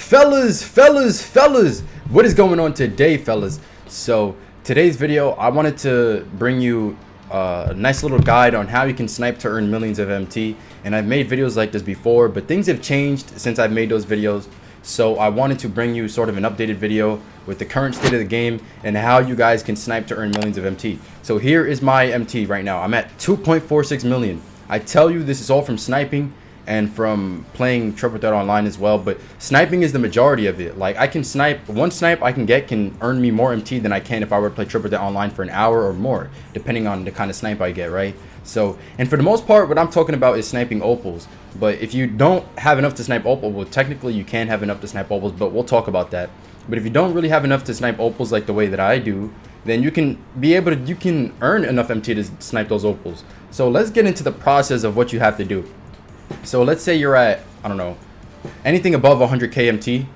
Fellas, what is going on today, fellas? So today's video, I wanted to bring you a nice little guide on how you can snipe to earn millions of MT. And I've made videos like this before, but things have changed since I've made those videos. So I wanted to bring you sort of an updated video with the current state of the game and how you guys can snipe to earn millions of MT. So here is my MT right now. I'm at 2.46 million. I tell you, this is all from sniping and from playing Triple Threat Online as well, but sniping is the majority of it. Like, I can snipe, one snipe I can get can earn me more MT than I can if I were to play Triple Threat Online for an hour or more, depending on the kind of snipe I get, right? So, and for the most part, what I'm talking about is sniping opals. But if you don't have enough to snipe opal, well, technically you can have enough to snipe opals, but we'll talk about that. But if you don't really have enough to snipe opals like the way that I do, then you can earn enough MT to snipe those opals. So let's get into the process of what you have to do. So let's say you're at, I don't know, anything above 100k MT,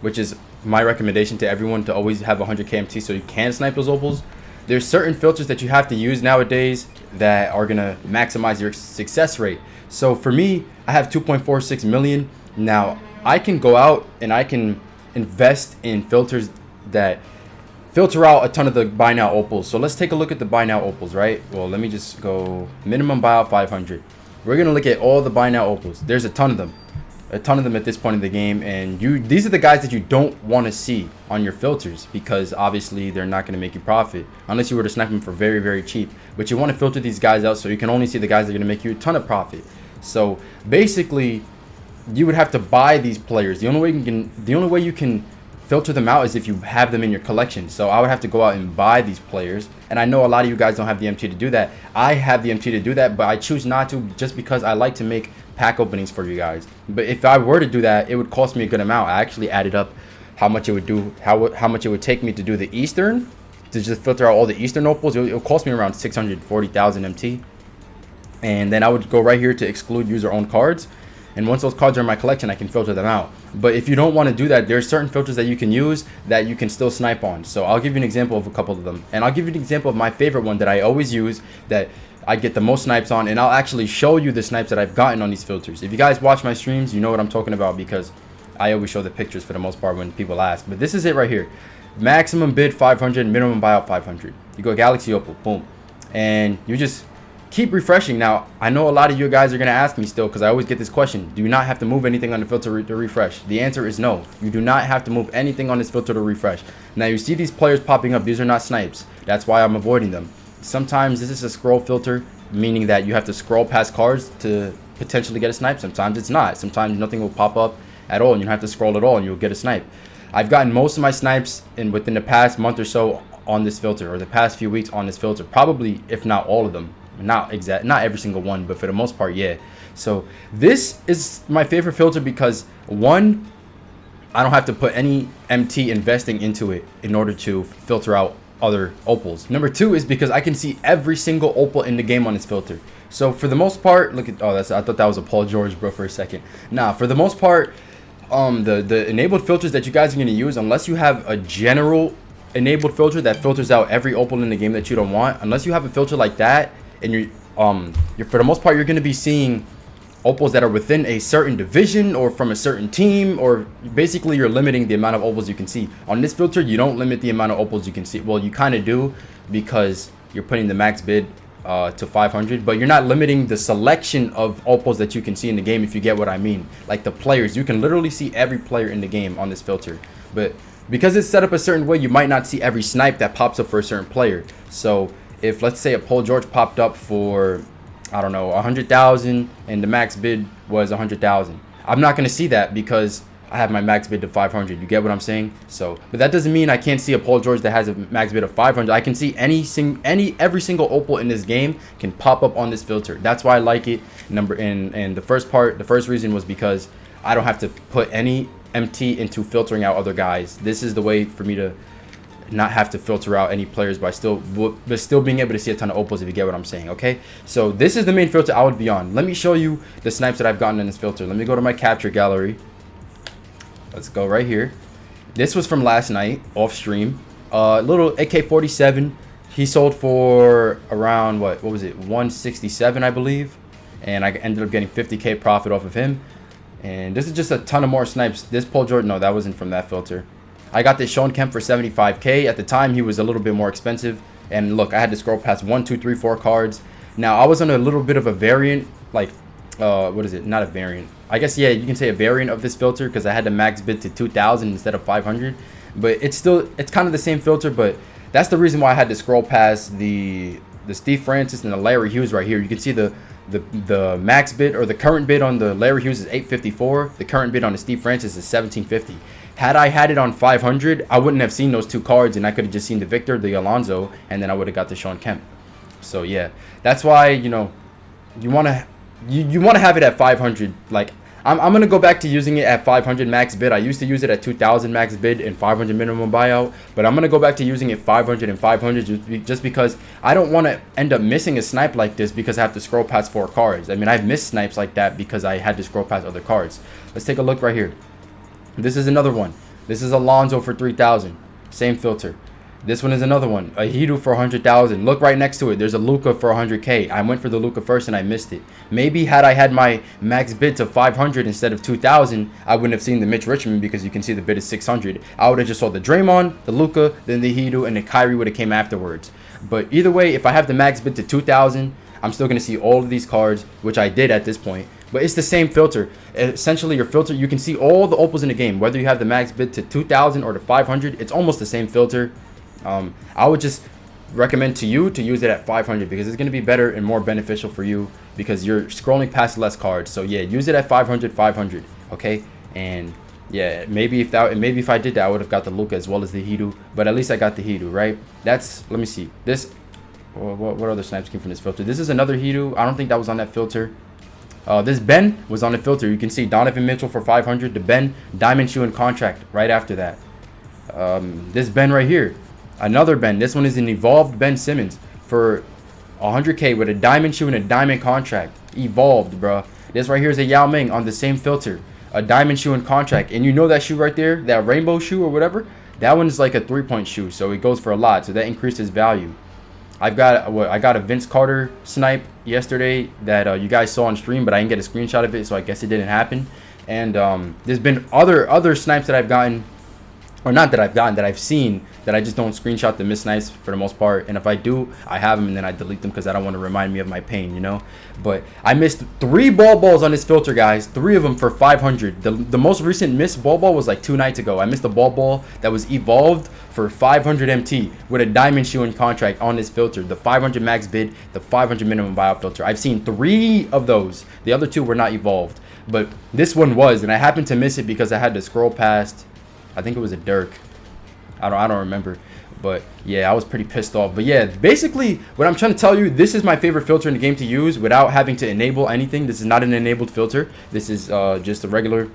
which is my recommendation to everyone, to always have 100k MT so you can snipe those opals. There's certain filters that you have to use nowadays that are gonna maximize your success rate. So for me, I have 2.46 million. Now I can go out and I can invest in filters that filter out a ton of the buy now opals. So let's take a look at the buy now opals, right? Well, let me just go minimum buyout 500. We're gonna look at all the buy now opals. There's a ton of them at this point in the game, and these are the guys that you don't want to see on your filters, because obviously they're not going to make you profit unless you were to snipe them for very, very cheap. But you want to filter these guys out so you can only see the guys that are going to make you a ton of profit. So basically, you would have to buy these players. The only way you can filter them out is if you have them in your collection. So I would have to go out and buy these players, and I know a lot of you guys don't have the MT to do that. I have the MT to do that, but I choose not to, just because I like to make pack openings for you guys. But if I were to do that, it would cost me a good amount. I actually added up how much it would do, how much it would take me to do the Eastern, to just filter out all the Eastern opals. It would cost me around 640,000 MT. And then I would go right here to exclude user-owned cards. And once those cards are in my collection, I can filter them out. But if you don't want to do that, there's certain filters that you can use that you can still snipe on. So I'll give you an example of a couple of them. And I'll give you an example of my favorite one that I always use, that I get the most snipes on. And I'll actually show you the snipes that I've gotten on these filters. If you guys watch my streams, you know what I'm talking about, because I always show the pictures for the most part when people ask. But this is it right here. Maximum bid 500, minimum buyout 500. You go Galaxy Opal, boom. And you just keep refreshing. Now, I know a lot of you guys are going to ask me still, because I always get this question: do you not have to move anything on the filter to refresh? The answer is no. You do not have to move anything on this filter to refresh. Now, you see these players popping up. These are not snipes. That's why I'm avoiding them. Sometimes this is a scroll filter, meaning that you have to scroll past cards to potentially get a snipe. Sometimes it's not. Sometimes nothing will pop up at all, and you don't have to scroll at all, and you'll get a snipe. I've gotten most of my snipes within the past month or so on this filter, or the past few weeks on this filter. Probably, if not all of them. Not every single one, but for the most part, yeah. So this is my favorite filter because, one, I don't have to put any MT investing into it in order to filter out other opals. Number two is because I can see every single opal in the game on this filter. So for the most part, look at, I thought that was a Paul George, bro, for a second. Nah, for the most part, the enabled filters that you guys are going to use, unless you have a general enabled filter that filters out every opal in the game that you don't want, unless you have a filter like that, and you're for the most part, you're going to be seeing opals that are within a certain division or from a certain team, or basically you're limiting the amount of opals you can see. On this filter, you don't limit the amount of opals you can see. Well, you kind of do, because you're putting the max bid to 500, but you're not limiting the selection of opals that you can see in the game, if you get what I mean. Like the players, you can literally see every player in the game on this filter, but because it's set up a certain way, you might not see every snipe that pops up for a certain player. So if, let's say, a Paul George popped up for, I don't know, 100,000 and the max bid was 100,000, I'm not going to see that because I have my max bid to 500. You get what I'm saying? So, but that doesn't mean I can't see a Paul George that has a max bid of 500. I can see every single opal in this game can pop up on this filter. That's why I like it. And the first reason was because I don't have to put any MT into filtering out other guys. This is the way for me to not have to filter out any players, but still being able to see a ton of opals, if you get what I'm saying. Okay, so this is the main filter I would be on. Let me show you the snipes that I've gotten in this filter. Let me go to my capture gallery. Let's go right here. This was from last night off stream. Little AK-47. He sold for around what was it, 167, I believe, and I ended up getting 50k profit off of him. And this is just a ton of more snipes. This Paul George, no, that wasn't from that filter. I got this Sean Kemp for 75k. At the time, he was a little bit more expensive. And look, I had to scroll past 1, 2, 3, 4 cards. Now, I was on a little bit of a variant, like, what is it? Not a variant. I guess, yeah, you can say a variant of this filter because I had the max bid to 2,000 instead of 500. But it's kind of the same filter, but that's the reason why I had to scroll past the Steve Francis and the Larry Hughes right here. You can see the max bid or the current bid on the Larry Hughes is 854. The current bid on the Steve Francis is 1750. Had I had it on 500, I wouldn't have seen those two cards, and I could have just seen the Victor, the Alonso, and then I would have got the Sean Kemp. So yeah, that's why, you know, you want to have it at 500. Like, I'm gonna go back to using it at 500 max bid. I used to use it at 2,000 max bid and 500 minimum buyout, but I'm gonna go back to using it 500 and 500 just because I don't want to end up missing a snipe like this because I have to scroll past 4 cards. I mean, I've missed snipes like that because I had to scroll past other cards. Let's take a look right here. This is another one. This is Alonso for 3,000. Same filter. This one is another one. A Hidu for 100,000. Look right next to it. There's a Luka for 100k. I went for the Luka first and I missed it. Maybe had I had my max bid to 500 instead of 2,000, I wouldn't have seen the Mitch Richmond because you can see the bid is 600. I would have just saw the Draymond, the Luka, then the Hidu, and the Kyrie would have came afterwards. But either way, if I have the max bid to 2,000, I'm still going to see all of these cards, which I did at this point. But it's the same filter. Essentially, your filter, you can see all the opals in the game. Whether you have the max bid to 2,000 or to 500, it's almost the same filter. I would just recommend to you to use it at 500 because it's going to be better and more beneficial for you because you're scrolling past less cards. So yeah, use it at 500, okay? And yeah, maybe if I did that, I would have got the Luka as well as the Hidu, but at least I got the Hidu, right? That's, let me see. This, what other snipes came from this filter? This is another Hidu. I don't think that was on that filter. This Ben was on the filter. You can see Donovan Mitchell for 500. The Ben diamond shoe and contract right after that. This Ben right here, another Ben. This one is an evolved Ben Simmons for 100k with a diamond shoe and a diamond contract. Evolved, bro. This right here is a Yao Ming on the same filter, a diamond shoe and contract. And you know that shoe right there, that rainbow shoe or whatever, that one is like a 3-point shoe, so it goes for a lot. So that increases value. I got a Vince Carter snipe yesterday that you guys saw on stream, but I didn't get a screenshot of it, so I guess it didn't happen. And there's been other snipes that I've gotten, or not that I've gotten, that I've seen, that I just don't screenshot the missed snipes for the most part. And if I do, I have them and then I delete them because I don't want to remind me of my pain, you know. But I missed 3 balls on this filter, guys. 3 of them for 500. The most recent missed ball was like 2 nights ago. I missed a ball that was evolved for 500 MT with a diamond shoe and contract on this filter. The 500 max bid, the 500 minimum buyout filter. I've seen 3 of those. The other 2 were not evolved, but this one was, and I happened to miss it because I had to scroll past, I think it was a Dirk. I don't remember, but yeah, I was pretty pissed off. But yeah, basically what I'm trying to tell you, this is my favorite filter in the game to use without having to enable anything. This is not an enabled filter. This is just a regular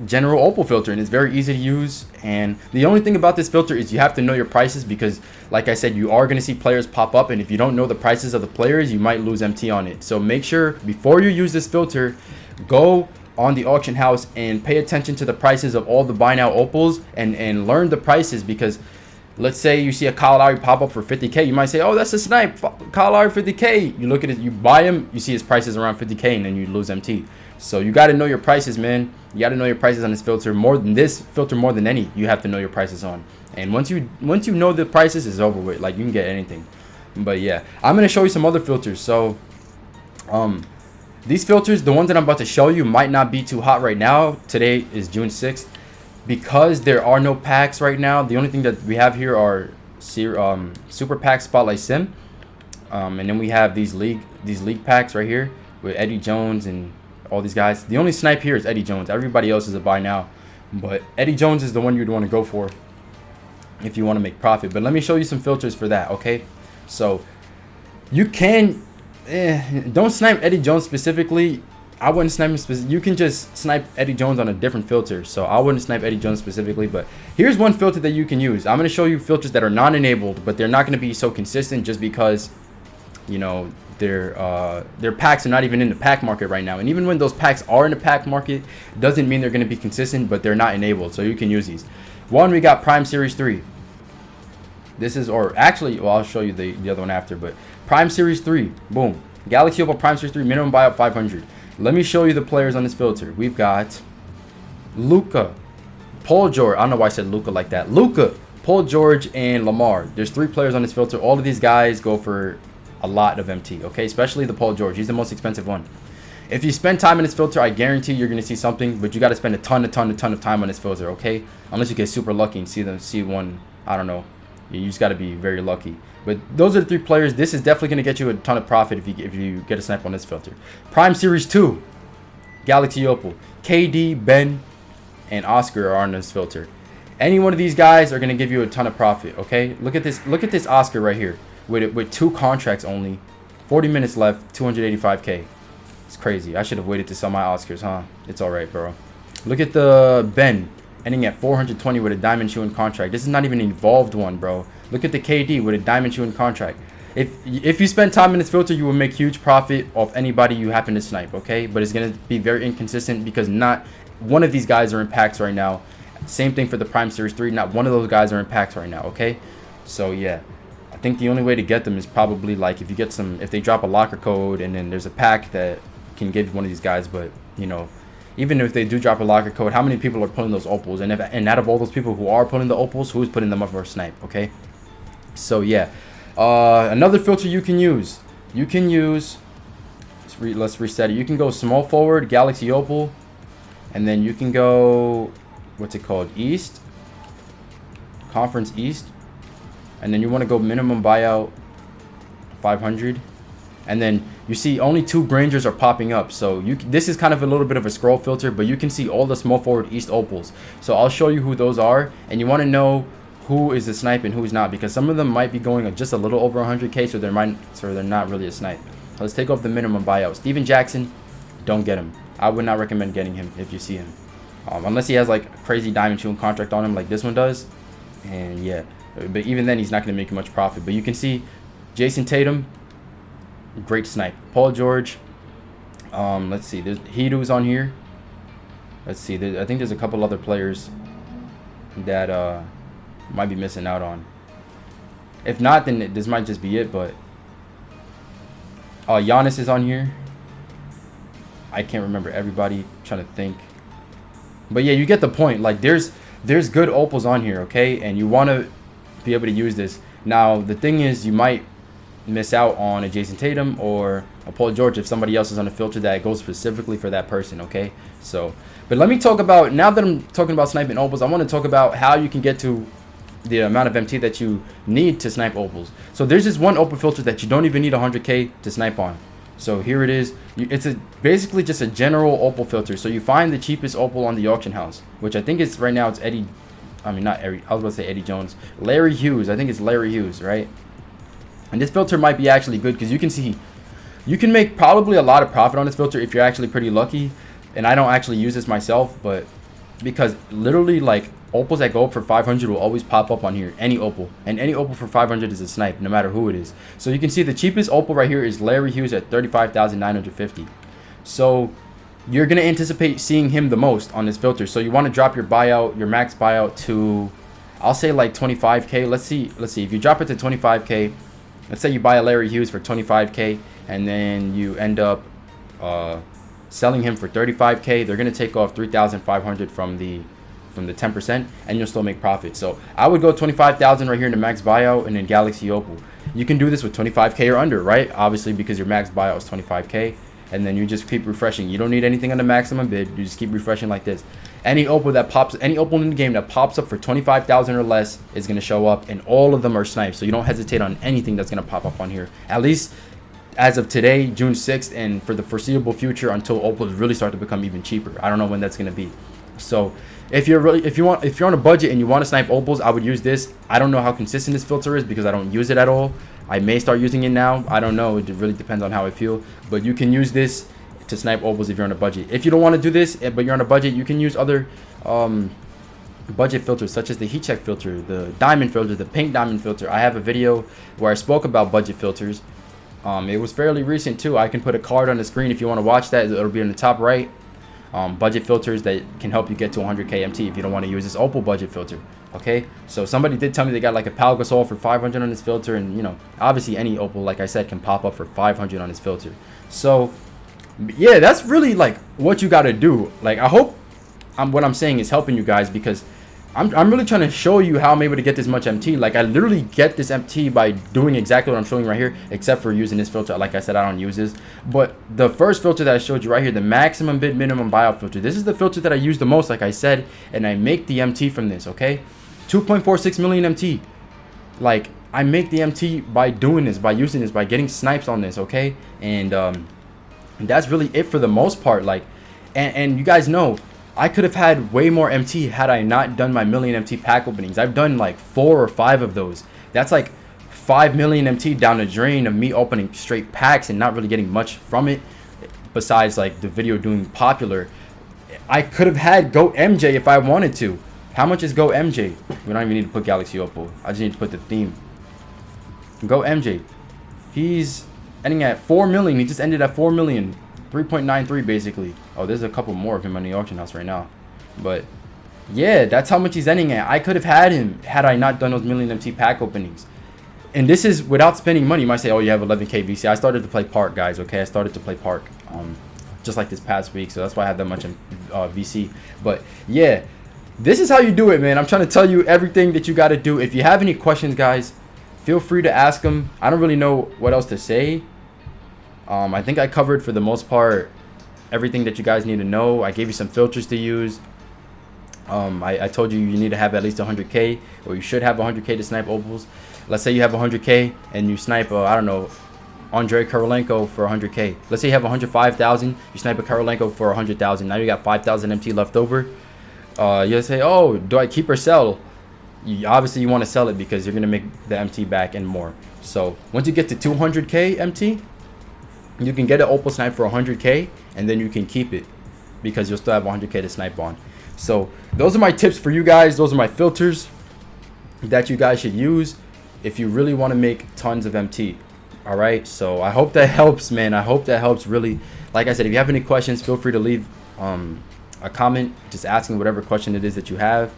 general opal filter, and it's very easy to use. And the only thing about this filter is you have to know your prices because, like I said, you are going to see players pop up, and if you don't know the prices of the players, you might lose MT on it. So make sure before you use this filter, go on the auction house and pay attention to the prices of all the buy now opals and learn the prices, because let's say you see a Kyle Lowry pop up for 50k, you might say, oh, that's a snipe, Kyle Lowry 50k. You look at it, you buy him, you see his prices around 50k, and then you lose MT. So you got to know your prices, man. You got to know your prices on this filter. More than any, you have to know your prices on. And once you know the prices, it's over with. Like, you can get anything. But yeah, I'm gonna show you some other filters. So these filters, the ones that I'm about to show you, might not be too hot right now. Today is June 6th. Because there are no packs right now, the only thing that we have here are Super Pack Spotlight Sim. And then we have these league packs right here with Eddie Jones and all these guys. The only snipe here is Eddie Jones. Everybody else is a buy now. But Eddie Jones is the one you'd want to go for if you want to make profit. But let me show you some filters for that, okay? So you can... don't snipe Eddie Jones specifically. I wouldn't snipe him you can just snipe Eddie Jones on a different filter, so I wouldn't snipe Eddie Jones specifically. But here's one filter that you can use. I'm going to show you filters that are non-enabled, but they're not going to be so consistent just because, you know, their packs are not even in the pack market right now. And even when those packs are in the pack market, doesn't mean they're going to be consistent, but they're not enabled, so you can use these. One, we got Prime Series 3. This is, or actually, well, I'll show you the other one after, but Prime Series 3, boom. Galaxy Opal Prime Series 3, minimum buyout 500. Let me show you the players on this filter. We've got Luca, Paul George. I don't know why I said Luca like that. Luca, Paul George, and Lamar. There's 3 players on this filter. All of these guys go for a lot of MT, okay? Especially the Paul George. He's the most expensive one. If you spend time in this filter, I guarantee you're going to see something, but you got to spend a ton of time on this filter, okay? Unless you get super lucky and see one, I don't know. You just got to be very lucky. But those are the 3 players. This is definitely going to get you a ton of profit if you get a snipe on this filter. Prime Series 2, Galaxy Opal. KD, Ben, and Oscar are on this filter. Any one of these guys are going to give you a ton of profit, okay? Look at this Oscar right here with 2 contracts only. 40 minutes left, 285K. It's crazy. I should have waited to sell my Oscars, huh? It's all right, bro. Look at the Ben ending at 420 with a diamond shoe in contract. This is not even an evolved one, bro. Look at the KD with a diamond shoe in contract. If you spend time in this filter, you will make huge profit off anybody you happen to snipe, okay? But it's going to be very inconsistent because not one of these guys are in packs right now. Same thing for the Prime Series 3. Not one of those guys are in packs right now, okay? So, yeah. I think the only way to get them is probably like if they drop a locker code and then there's a pack that can give one of these guys. But, you know, even if they do drop a locker code, how many people are pulling those opals? And out of all those people who are pulling the opals, who's putting them up for a snipe, okay? So, yeah. Another filter you can use. Let's reset it. You can go small forward, Galaxy Opal. And then you can go, what's it called? East. Conference East. And then you want to go minimum buyout 500. And then you see only 2 Grangers are popping up. So this is kind of a little bit of a scroll filter, but you can see all the small forward East Opals. So I'll show you who those are. And you want to know who is a snipe and who's not, because some of them might be going just a little over 100K, so they're not really a snipe. Let's take off the minimum buyout. Steven Jackson, don't get him. I would not recommend getting him if you see him, unless he has like a crazy diamond shoe contract on him like this one does. And yeah, but even then he's not going to make you much profit. But you can see Jason Tatum, great snipe. Paul George, let's see, there's Hidu's on here. Let's see, I think there's a couple other players that might be missing out on. If not, then this might just be it. But Giannis is on here. I can't remember everybody. I'm trying to think. But yeah, you get the point. Like there's good opals on here, okay? And you want to be able to use this. Now the thing is, you might miss out on a Jason Tatum or a Paul George if somebody else is on a filter that goes specifically for that person, okay? So, but let me talk about, now that I'm talking about sniping opals, I want to talk about how you can get to the amount of MT that you need to snipe opals. So there's this one opal filter that you don't even need 100K to snipe on. So here it is. It's basically just a general opal filter. So you find the cheapest opal on the auction house, which I think is right now it's Eddie. I mean, not Eddie. I was about to say Eddie Jones. Larry Hughes. I think it's Larry Hughes, right? And this filter might be actually good because you can see you can make probably a lot of profit on this filter if you're actually pretty lucky. And I don't actually use this myself, but because literally like opals that go up for 500 will always pop up on here, any opal, and any opal for 500 is a snipe no matter who it is. So you can see the cheapest opal right here is Larry Hughes at 35,950. So you're going to anticipate seeing him the most on this filter. So you want to drop your buyout, your max buyout to, I'll say like 25K. Let's see if you drop it to 25K, let's say you buy a Larry Hughes for 25K and then you end up selling him for 35K. They're going to take off 3,500 from the 10%, and you'll still make profit. So I would go 25,000 right here in the max buyout and then Galaxy Opal. You can do this with 25K or under, right? Obviously, because your max buyout is 25K, and then you just keep refreshing. You don't need anything on the maximum bid. You just keep refreshing like this. Any opal in the game that pops up for 25,000 or less is going to show up, and all of them are snipes. So you don't hesitate on anything that's going to pop up on here. At least as of today, June 6th, and for the foreseeable future until opals really start to become even cheaper. I don't know when that's going to be. So if you're on a budget and you want to snipe opals, I would use this. I don't know how consistent this filter is because I don't use it at all. I may start using it now. I don't know. It really depends on how I feel. But you can use this to snipe opals if you're on a budget. If you don't want to do this, but you're on a budget, you can use other budget filters such as the heat check filter, the diamond filter, the pink diamond filter. I have a video where I spoke about budget filters. It was fairly recent too. I can put a card on the screen if you want to watch that. It'll be in the top right. Budget filters that can help you get to 100K MT if you don't want to use this opal budget filter. Okay, so somebody did tell me they got like a Pal Gasol for 500 on this filter, and you know, obviously any opal, like I said, can pop up for 500 on this filter. So Yeah, that's really like what you got to do. Like, I hope what I'm saying is helping you guys, because I'm really trying to show you how I'm able to get this much MT. Like, I literally get this MT by doing exactly what I'm showing right here, except for using this filter. Like I said, I don't use this. But the first filter that I showed you right here, the maximum bid minimum buyout filter, this is the filter that I use the most, like I said, and I make the MT from this, okay? 2.46 million MT. Like, I make the MT by doing this, by using this, by getting snipes on this, okay? And that's really it for the most part. Like, and you guys know, I could have had way more MT had I not done my million MT pack openings. I've done like 4 or 5 of those. That's like 5 million MT down the drain of me opening straight packs and not really getting much from it, besides like the video doing popular. I could have had Go MJ if I wanted to. How much is Go MJ? We don't even need to put Galaxy Opal. I just need to put the theme. Go MJ. He's ending at 4 million. He just ended at 4 million. 3.93 basically. Oh, there's a couple more of him on the auction house right now. But yeah, that's how much he's ending at. I could have had him had I not done those million MT pack openings. And this is without spending money. You might say, oh, you have 11k VC. I started to play Park, guys, okay? I started to play Park just like this past week, so that's why I have that much VC. But yeah, this is how you do it, man. I'm trying to tell you everything that you got to do. If you have any questions, guys, feel free to ask them. I don't really know what else to say. I think I covered for the most part everything that you guys need to know. I gave you some filters to use. I told you need to have at least 100k, or you should have 100k to snipe opals. Let's say you have 100k and you snipe I don't know, Andrei Korolenko for 100k. Let's say you have 105,000, you snipe a Korolenko for 100,000. Now you got 5,000 MT left over. You'll say, oh, do I keep or sell? Obviously you want to sell it because you're gonna make the MT back and more. So once you get to 200k MT, you can get an opal snipe for 100k, and then you can keep it because you'll still have 100k to snipe on. So those are my tips for you guys. Those are my filters that you guys should use if you really want to make tons of MT. All right, so I hope that helps, man. I hope that helps really. Like I said, if you have any questions, feel free to leave a comment just asking whatever question it is that you have.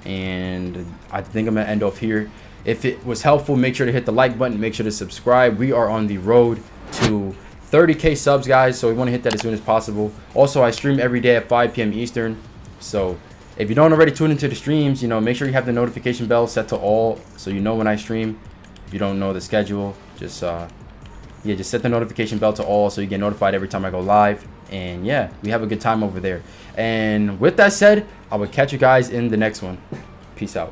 And I think I'm gonna end off here. If it was helpful, make sure to hit the like button, make sure to subscribe. We are on the road to 30k subs, guys, so we want to hit that as soon as possible. Also, I stream every day at 5 p.m. Eastern, so if you don't already tune into the streams, you know, make sure you have the notification bell set to all so you know when I stream. If you don't know the schedule, just just set the notification bell to all so you get notified every time I go live. And yeah, we have a good time over there. And with that said, I will catch you guys in the next one. Peace out.